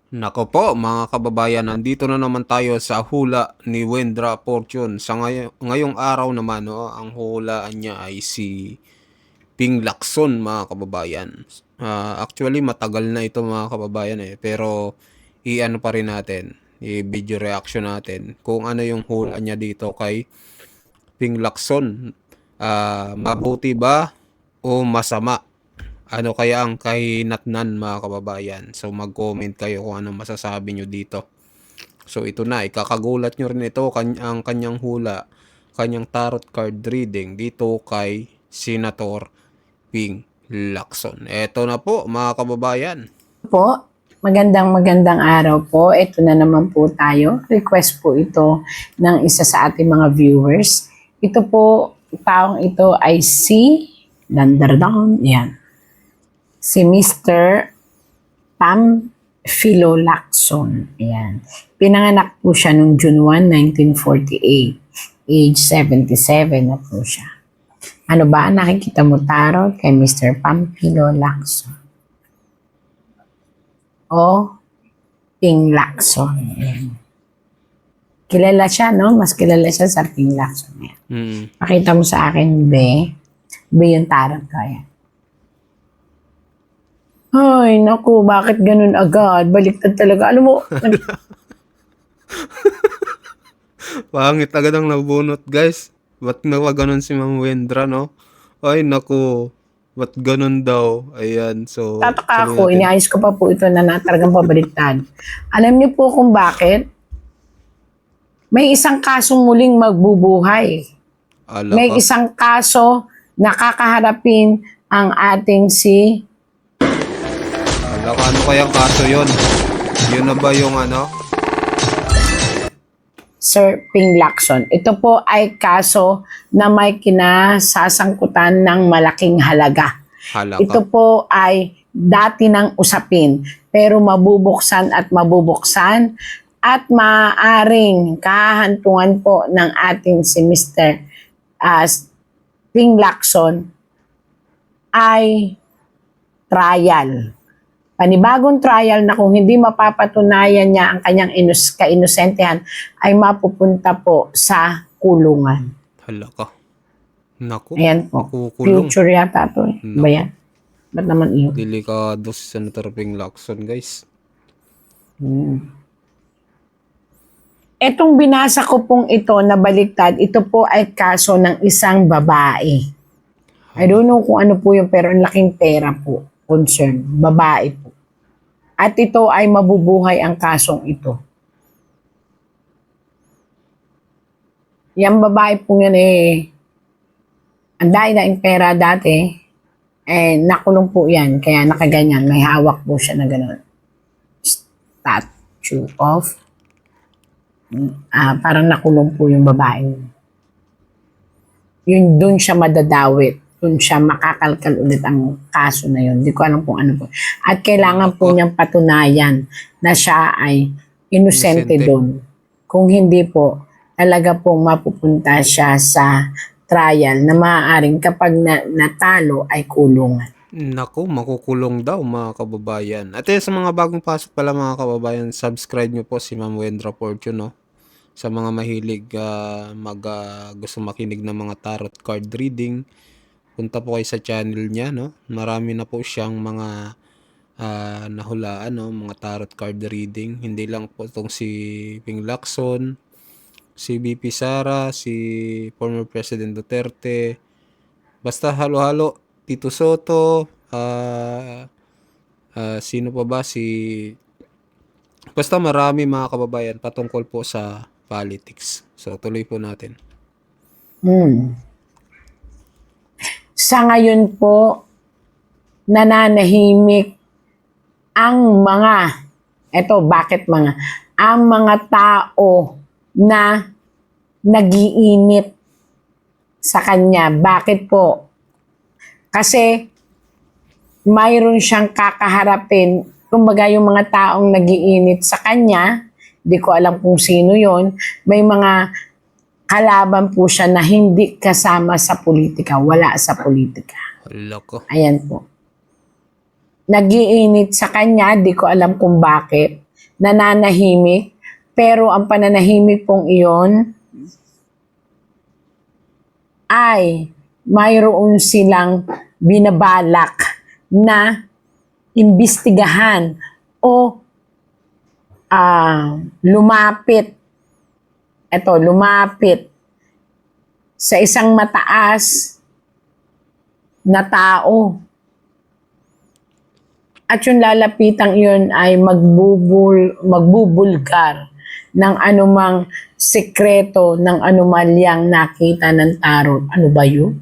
Nako po mga kababayan, nandito na naman tayo sa hula ni Wendra Fortune. Sa ngayong araw naman, no, ang hulaan niya ay si Ping Lacson mga kababayan. Actually matagal na ito mga kababayan pero i-ano pa rin natin, i-video reaction natin kung ano yung hula niya dito kay Ping Lacson. Mabuti ba o masama? Ano kaya ang kahinatnan mga kababayan? So mag-comment kayo kung ano masasabi nyo dito. So ito na, ikakagulat nyo rin ito, ang kanyang hula, kanyang tarot card reading dito kay Senator Ping Lacson. Ito na po mga kababayan. Po, magandang araw po. Ito na naman po tayo. Request po ito ng isa sa ating mga viewers. Ito po, taong ito ay si Dandardan, yan. Si Mr. Pamphilo Lacson. Yan. Pinanganak po siya noong June 1, 1948. Age 77 na po siya. Ano ba ang nakikita mo tarot kay Mr. Pamphilo Lacson? O Ping Lacson. Ayan. Kilala siya, no? Mas kilala siya sa Ping Lacson. Pakita mo sa akin, Be. Be yung tarot ko. Ayan. Ay, naku, bakit ganun agad? Baliktad talaga. Alam mo, Pangit agad ang nabunot guys. Ba't ganun si Ma'am Wendra, no? Ay naku, ba't ganun daw? Ayan, so tataka tuloy ako, natin. iniayos ko pa po ito na talagang pabaliktad. Alam niyo po kung bakit? May isang kasong muling magbubuhay. Ala May ka. isang kaso na kakaharapin ang ating si Ala ka, ano kayang kaso yun? Yun na ba yung ano? Sir Ping Lacson. Ito po ay kaso na may kinasasangkutan ng malaking halaga. Hala Ito ka. po ay dati ng usapin pero mabubuksan at maaaring kahantungan po ng ating si Mr. Ping Lacson ay trial. Panibagong trial na kung hindi mapapatunayan niya ang kanyang kainusentehan ay mapupunta po sa kulungan. Hala ka. Naku, Ayan po. makukulong. Future yata ito eh. Ba yan? Ba't naman iyo? Delikado si Senator Ping Lacson guys. Etong binasa ko pong ito na baliktad, ito po ay kaso ng isang babae. I don't know kung ano po yun, pero ang laking pera po. Concern. Babae po. At ito ay mabubuhay ang kasong ito. Yung babae po yan ang daing pera dati, nakulong po yan, kaya nakaganyan, may hawak po siya na gano'n. Statue of, parang nakulong po yung babae. Yun, doon siya madadawit. Doon siya makakalkal ulit ang kaso na yun. Hindi ko alam kung ano po. At kailangan po niyang patunayan na siya ay inosente doon. Kung hindi po, talaga pong mapupunta siya sa trial na maaaring kapag natalo ay kulungan. Naku, makukulong daw mga kababayan. At sa mga bagong pasok pala mga kababayan, subscribe nyo po si Ma'am Wendra Fortune, no? Sa mga mahilig gusto makinig ng mga tarot card reading, punta po kayo sa channel niya, no? Marami na po siyang mga nahulaan, no? Mga tarot card reading. Hindi lang po itong si Ping Lacson, si BP Sara, si former President Duterte, basta halo-halo, Tito Soto, sino pa ba, basta marami mga kababayan patungkol po sa politics. So tuloy po natin. Sa ngayon po, nananahimik ang ang mga tao na nagiinit sa kanya. Bakit po? Kasi mayroon siyang kakaharapin. Kumbaga yung mga taong nagiinit sa kanya, di ko alam kung sino yon, may mga kalaban po siya na hindi kasama sa politika, wala sa politika. Hala ko. Ayan po. Nagiinit sa kanya, di ko alam kung bakit. nananahimik, pero ang pananahimik pong iyon ay mayroon silang binabalak na imbestigahan o lumapit sa isang mataas na tao. At yung lalapitang yun ay magbubulgar ng anumang sekreto ng anumalyang nakita ng tarot. Ano ba yun?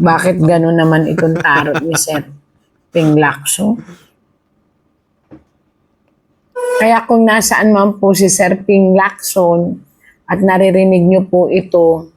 Bakit gano'n naman itong tarot ni Sir Ping Lacson? Kaya kung nasaan man po si Sir Ping Lacson at naririnig nyo po ito,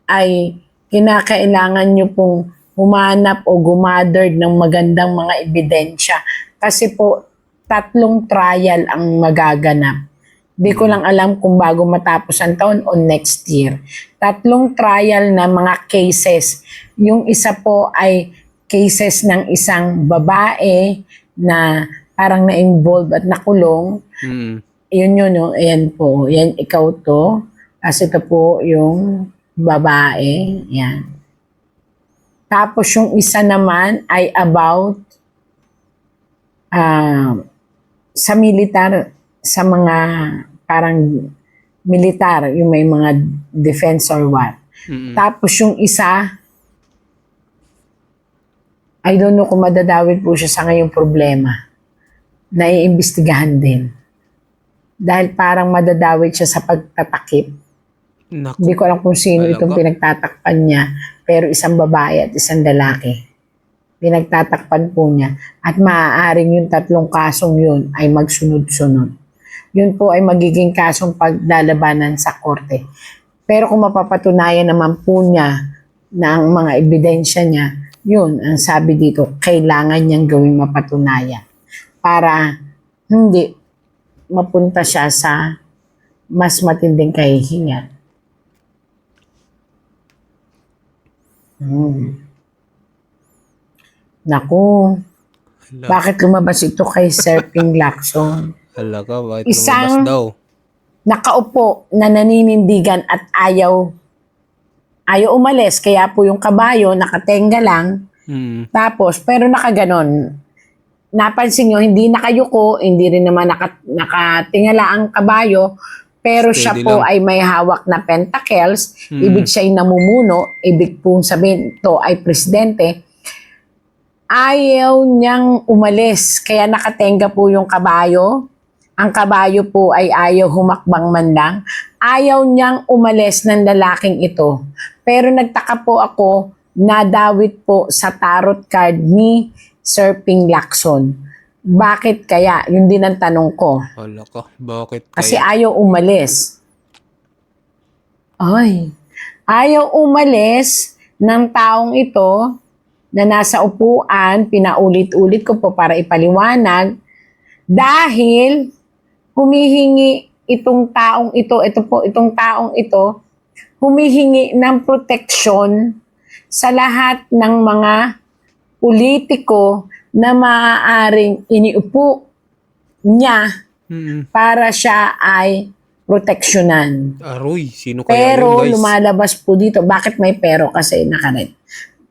ay kinakailangan nyo pong humanap o gumather ng magandang mga ebidensya. Kasi po, 3 trial ang magaganap. Di ko lang alam kung bago matapos ang taon o next year. 3 trial na mga cases. Yung isa po ay cases ng isang babae na parang na-involve at nakulong. Yun yun, no? Ayan po. Yan, ikaw to. Kasi ito po yung babae. Yan. Tapos yung isa naman ay about sa militar, sa mga parang militar, yung may mga defense or what. Tapos yung isa, I don't know kung madadawit po siya sa ngayong problema. Naiimbestigahan din. Dahil parang madadawit siya sa pagtatakip. Naku. Hindi ko alam kung sino Talaga? itong pinagtatakpan niya, pero isang babae at isang lalaki. Pinagtatakpan po niya. At maaaring yung 3 kasong yun ay magsunod-sunod. Yun po ay magiging kasong paglalabanan sa korte. Pero kung mapapatunayan naman po niya na ang mga ebidensya niya, yun, ang sabi dito, kailangan niyang gawing mapatunayan para hindi mapunta siya sa mas matinding kahihingan. Naku, Hala, bakit lumabas ito kay Sir Ping Lacson? hala ka, bakit Isang- lumabas daw? Nakaupo na naninindigan at ayaw umalis. Kaya po yung kabayo nakatenga lang. Tapos, pero nakaganon. Napansin nyo, hindi nakayuko, hindi rin naman nakatingala ang kabayo, pero siya Steady po lang. ay may hawak na pentacles, ibig siya ay namumuno, ibig pong sabihin to ay presidente. Ayaw niyang umalis, kaya nakatenga po yung kabayo. Ang kabayo po ay ayaw humakbang man lang. Ayaw niyang umalis ng lalaking ito. Pero nagtaka po ako, nadawit po sa tarot card ni Sir Ping Lacson. Bakit kaya? Yun din ang tanong ko. Hala ka, bakit Kasi kaya? ayaw umalis. Ay, ayaw umalis ng taong ito na nasa upuan, pinaulit-ulit ko po para ipaliwanag, dahil humihingi itong taong ito humihingi ng proteksyon sa lahat ng mga politiko na maaaring iniupo niya para siya ay proteksyonan. Aroy, sino kaya Pero yun, guys? lumalabas po dito, bakit may pero? Kasi nakaret.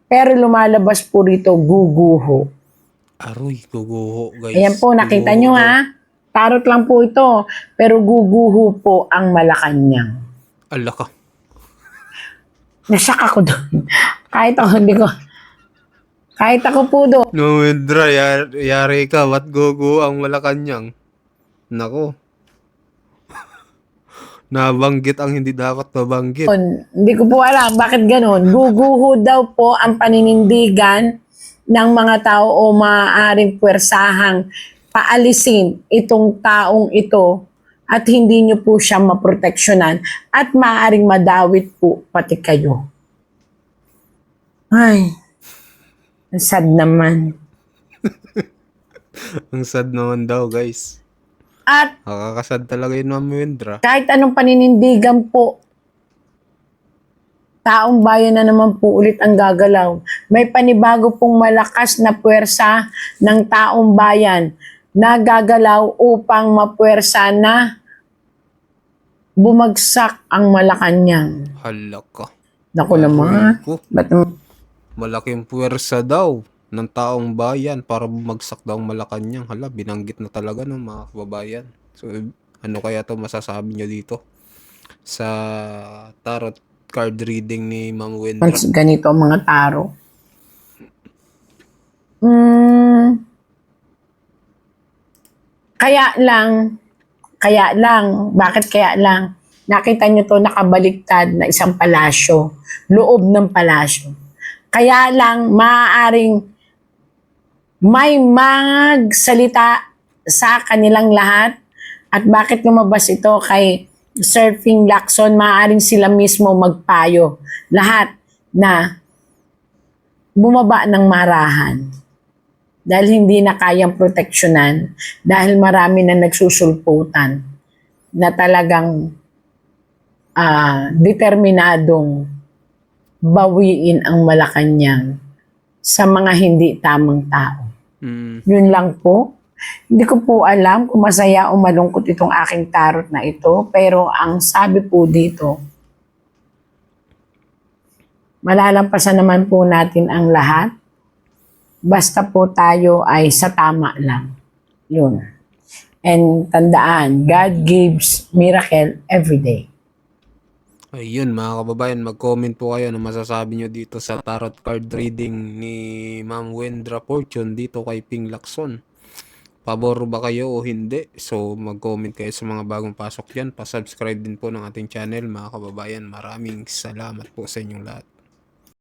Pero lumalabas po dito, guguho. Aroy, guguho, guys. Ayan po, nakita Guguho nyo daw. ha. Tarot lang po ito. Pero guguho po ang Malacanang. Ala ka. Nasyak ako doon. Kahit ako po doon. No, Wendra, yari ka. Ba't guguho ang Malacanang? Nako. Nabanggit ang hindi dapat mabanggit. Hindi ko po alam bakit ganun. Guguho daw po ang paninindigan ng mga tao o maaaring puwersahang paalisin itong taong ito at hindi nyo po siya maproteksyonan at maaaring madawit po pati kayo. Ay, ang sad naman. Ang sad naman daw, guys. At Nakakasad talaga yun, Ma'am Wendra. kahit anong paninindigan po, taong bayan na naman po ulit ang gagalaw. May panibago pong malakas na puwersa ng taong bayan. nagagalaw upang mapuwersa na bumagsak ang Malacanang. Hala ka. Naku Aray naman. ko. Ba't Malaking puwersa daw ng taong bayan para bumagsak daw ang Malacanang. Hala, binanggit na talaga ng mga kababayan. So, ano kaya to masasabi nyo dito sa tarot card reading ni Ma'am Wendra? ganito ang mga taro? Kaya lang, bakit kaya lang? Nakita nyo to nakabaliktad na isang palasyo, loob ng palasyo. Kaya lang, maaaring may magsalita sa kanilang lahat. At bakit lumabas ito kay Sir Ping Lacson, maaaring sila mismo magpayo. Lahat na bumaba ng marahan. Dahil hindi na kayang proteksyonan, dahil marami na nagsusulputan na talagang determinadong bawiin ang Malacanang sa mga hindi tamang tao. Yun lang po. Hindi ko po alam kung masaya o malungkot itong aking tarot na ito, pero ang sabi po dito, malalampasan naman po natin ang lahat. Basta po tayo ay sa tama lang. Yun. And tandaan, God gives miracle every day. Ayun mga kababayan, mag-comment po kayo na masasabi nyo dito sa tarot card reading ni Ma'am Wendra Fortune dito kay Ping Lacson. Pabor ba kayo o hindi? So mag-comment kayo sa mga bagong pasok yan. Pa-subscribe din po ng ating channel mga kababayan. Maraming salamat po sa inyong lahat.